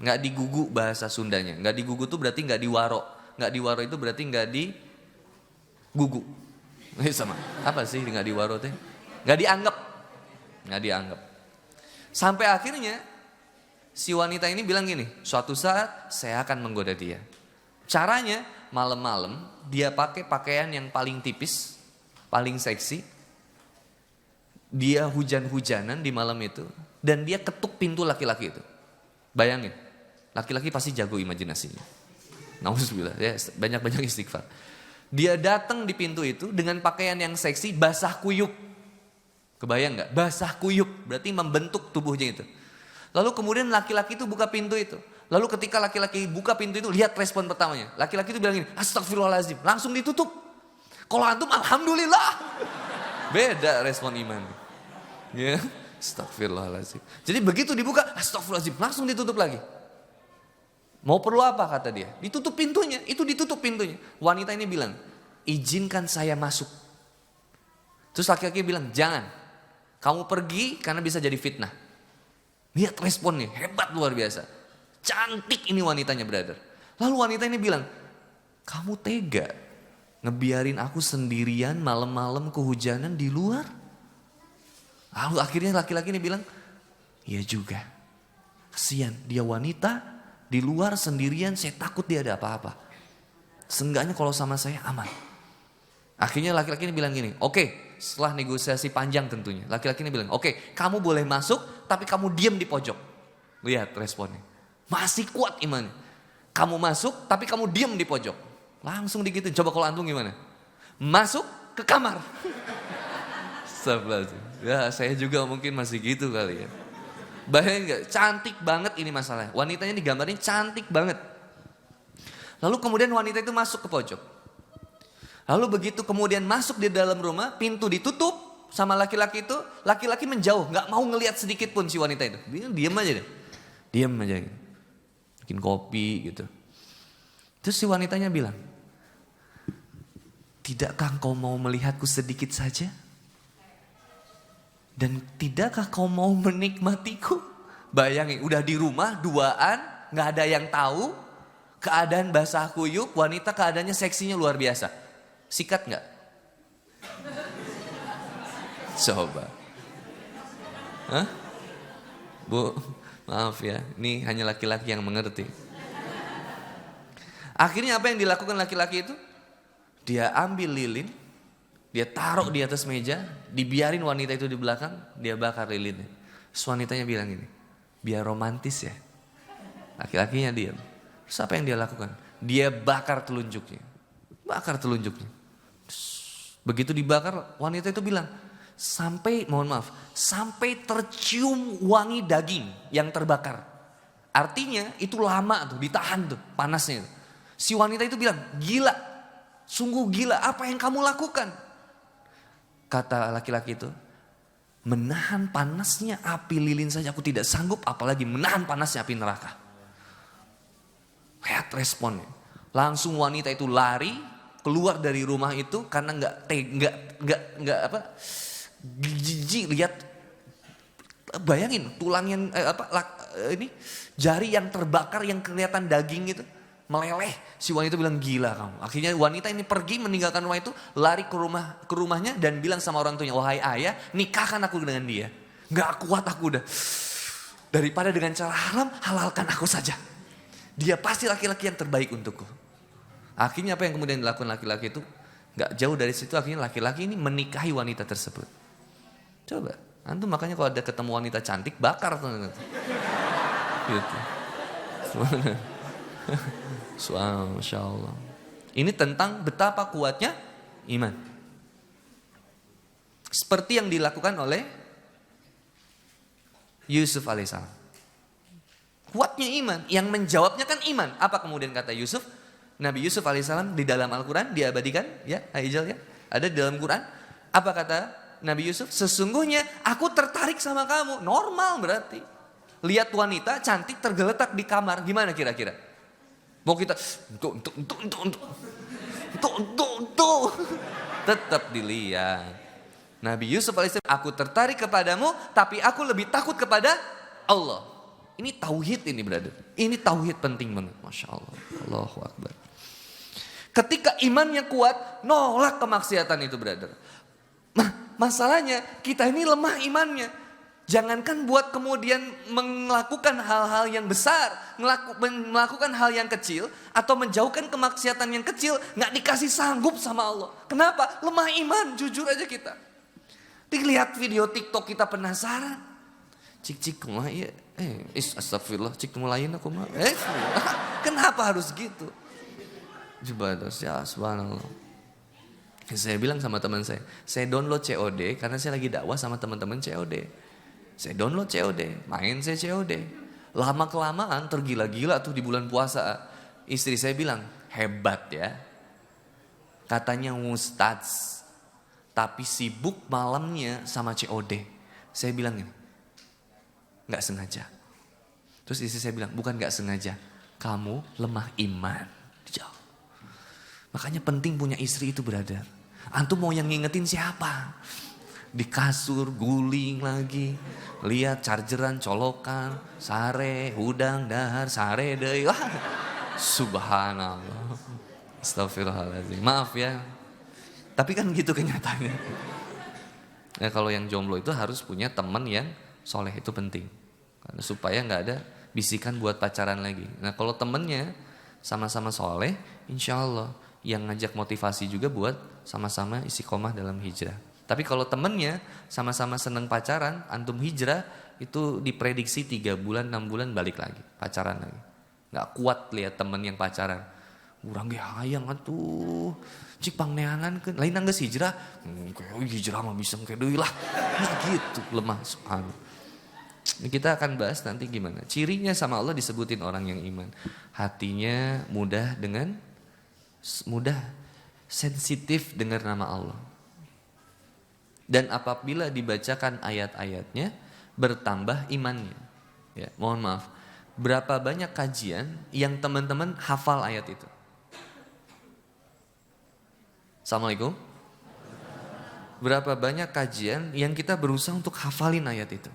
Nggak digugu bahasa Sundanya. Nggak digugu tuh berarti nggak diwaro. Nggak diwaro itu berarti nggak digugu. Sama. Apa sih nggak diwaro teh? Nggak dianggap. Nggak dianggap. Sampai akhirnya si wanita ini bilang gini, suatu saat saya akan menggoda dia. Caranya malam-malam dia pakai pakaian yang paling tipis, paling seksi. Dia hujan-hujanan di malam itu dan dia ketuk pintu laki-laki itu. Bayangin, laki-laki pasti jago imajinasinya. Nauzubillah, ya banyak-banyak istighfar. Dia datang di pintu itu dengan pakaian yang seksi, basah kuyup. Kebayang nggak? Basah kuyup, berarti membentuk tubuhnya itu. Lalu kemudian laki-laki itu buka pintu itu. Lalu ketika laki-laki buka pintu itu, lihat respon pertamanya. Laki-laki itu bilang gini, astagfirullahaladzim, langsung ditutup. Kalau antum alhamdulillah. Beda respon iman. Ya, astagfirullahaladzim. Jadi begitu dibuka, astagfirullahaladzim, langsung ditutup lagi. Mau perlu apa kata dia? Ditutup pintunya, itu ditutup pintunya. Wanita ini bilang, izinkan saya masuk. Terus laki-laki bilang, jangan. Kamu pergi karena bisa jadi fitnah. Lihat responnya, hebat luar biasa. Cantik ini wanitanya, brother. Lalu wanita ini bilang, kamu tega ngebiarin aku sendirian malam-malam kehujanan di luar? Lalu akhirnya laki-laki ini bilang, iya juga. Kasian, dia wanita di luar sendirian, saya takut dia ada apa-apa. Seenggaknya kalau sama saya aman. Akhirnya laki-laki ini bilang gini, oke, setelah negosiasi panjang tentunya. Laki-laki ini bilang, oke, kamu boleh masuk tapi kamu diam di pojok. Lihat responnya. Masih kuat imannya. Kamu masuk tapi kamu diam di pojok. Langsung digitu. Coba kalau antum gimana? Masuk ke kamar. Ya saya juga mungkin masih gitu kali ya. Bayangin gak? Cantik banget ini masalahnya. Wanitanya digambarin cantik banget. Lalu kemudian wanita itu masuk ke pojok. Lalu begitu kemudian masuk di dalam rumah, pintu ditutup sama laki-laki itu. Laki-laki menjauh, gak mau ngelihat sedikit pun si wanita itu. Diam aja deh. Diam aja gitu. Bikin kopi gitu. Terus si wanitanya bilang, tidakkah kau mau melihatku sedikit saja? Dan tidakkah kau mau menikmatiku? Bayangin, udah di rumah duaan, gak ada yang tahu. Keadaan basah kuyup, wanita keadaannya seksinya luar biasa. Sikat gak? Coba. Hah? Bu, maaf ya, ini hanya laki-laki yang mengerti. Akhirnya apa yang dilakukan laki-laki itu? Dia ambil lilin, dia taruh di atas meja, dibiarin wanita itu di belakang, dia bakar lilinnya. Terus wanitanya bilang gini, biar romantis ya. Laki-lakinya diam. Terus apa yang dia lakukan? Dia bakar telunjuknya. Bakar telunjuknya. Begitu dibakar, wanita itu bilang, sampai tercium wangi daging yang terbakar. Artinya itu lama tuh, ditahan tuh panasnya. Si wanita itu bilang, gila, sungguh gila, apa yang kamu lakukan? Kata laki-laki itu, menahan panasnya api lilin saja aku tidak sanggup, apalagi menahan panasnya api neraka. Lihat responnya. Langsung wanita itu lari keluar dari rumah itu karena nggak jijik lihat. Bayangin tulang yang ini jari yang terbakar yang kelihatan daging itu meleleh. Si wanita bilang gila kamu. Akhirnya wanita ini pergi meninggalkan rumah itu, lari ke rumahnya dan bilang sama orang tuanya, wahai ayah, nikahkan aku dengan dia. Nggak kuat aku udah. Daripada dengan cara haram, halalkan aku saja. Dia pasti laki-laki yang terbaik untukku. Akhirnya apa yang kemudian dilakukan laki-laki itu? Gak jauh dari situ akhirnya laki-laki ini menikahi wanita tersebut. Coba, antum makanya kalau ada ketemu wanita cantik, bakar tuh. Gitu. Masya Allah. Ini tentang betapa kuatnya iman. Seperti yang dilakukan oleh Yusuf alaihissalam. Kuatnya iman, yang menjawabnya kan iman. Apa kemudian kata Yusuf? Nabi Yusuf alaihissalam di dalam Al-Quran diabadikan, ya, Haijal ya, ada di dalam Quran. Apa kata Nabi Yusuf? Sesungguhnya aku tertarik sama kamu. Normal berarti. Lihat wanita cantik tergeletak di kamar, gimana kira-kira? Mau kita tetap dilihat. Nabi Yusuf alaihissalam, aku tertarik kepadamu, tapi aku lebih takut kepada Allah. Ini tauhid ini brother. Ini tauhid penting banget. Masya Allah. Allahu Akbar. Ketika imannya kuat, nolak kemaksiatan itu brother. Masalahnya kita ini lemah imannya. Jangankan buat kemudian melakukan hal-hal yang besar, melakukan hal yang kecil, atau menjauhkan kemaksiatan yang kecil, gak dikasih sanggup sama Allah. Kenapa? Lemah iman, jujur aja kita. Dilihat video TikTok kita penasaran. Cik kumah iya, astagfirullah, cik mulain aku mah. Kenapa harus gitu? Coba terus ya subhanallah. Saya bilang sama teman saya download COD karena saya lagi dakwah sama teman-teman COD. Saya download COD, main saya COD. Lama-kelamaan tergila-gila tuh di bulan puasa. Istri saya bilang, hebat ya. Katanya ustadz, tapi sibuk malamnya sama COD. Saya bilang gini, gak sengaja. Terus istri saya bilang, bukan gak sengaja, kamu lemah iman. Jauh. Makanya penting punya istri itu brother. Antum mau yang ngingetin siapa? Di kasur guling lagi, lihat chargeran colokan, sare, udang, dahar, sare deh. Wah, subhanallah. Astagfirullahaladzim. Maaf ya. Tapi kan gitu kenyataannya. Nah, kalau yang jomblo itu harus punya teman yang soleh, itu penting. Karena supaya nggak ada bisikan buat pacaran lagi. Nah kalau temennya sama-sama soleh, insya Allah yang ngajak motivasi juga buat sama-sama istiqomah dalam hijrah. Tapi kalau temennya sama-sama seneng pacaran, antum hijrah, itu diprediksi 3 bulan, 6 bulan balik lagi, pacaran lagi. Gak kuat lihat temen yang pacaran. Urang ge hayang atuh, cik pangneangan kan, lain nangges hijrah, kayak hijrah mah bisa kayak deui lah. Nah, gitu, lemah subhanallah. Kita akan bahas nanti gimana. Cirinya sama Allah disebutin orang yang iman. Hatinya mudah sensitif dengar nama Allah. Dan apabila dibacakan ayat-ayatnya, bertambah imannya. Ya, mohon maaf. Berapa banyak kajian yang teman-teman hafal ayat itu? Assalamualaikum. Berapa banyak kajian yang kita berusaha untuk hafalin ayat itu?